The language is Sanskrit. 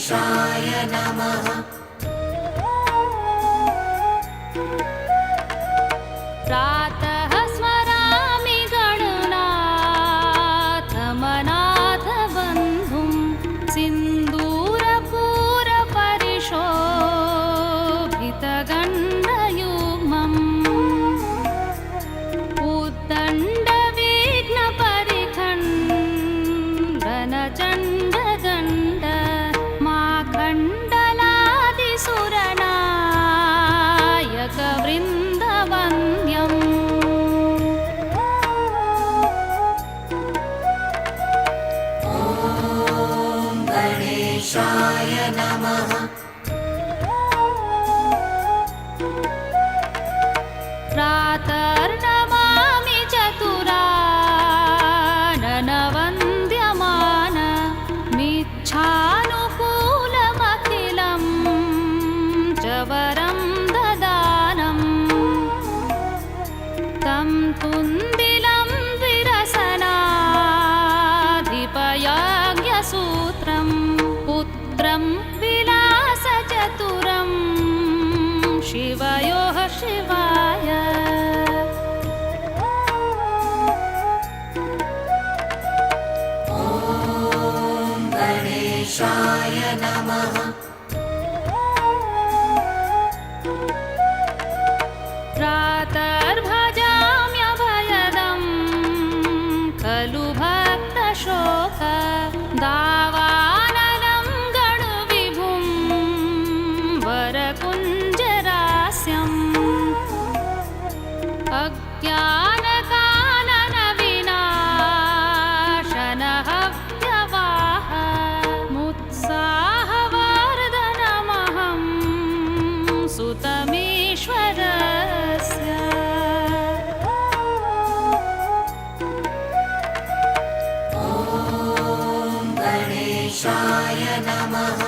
गणेशाय नमः। प्रातः स्मरामि गणनाथमनाथ बन्धुं सिन्दूरपूरपरिशोभितगण्डयुग्मम् उद्दण्डविघ्नपरिखण्डनचण्डदण्ड माखण्डलादिसुरनायकवृन्दवन्द्यम् ॐ गणेशाय नमः। प्रातर्नमामि चतुराननवन्द्यमान मिच्छानुकूलमखिलं च वरं ददानम् तं तुन्दिलं विरसनाधिपयज्ञसूत्रं पुत्रं विलासचतुरं शिवयोः शिवाय ॐ गणेशाय नमः। प्रातर्भजाम्यभयदं खलु भक्तशोक दावानलं गणविभुं वरकुञ्जरास्यम् अज्ञानकाननविनाशनहव्यवाह मुत्साहवर्धनमहं सुतमीश्वरस्य ॐ गणेशाय नमः।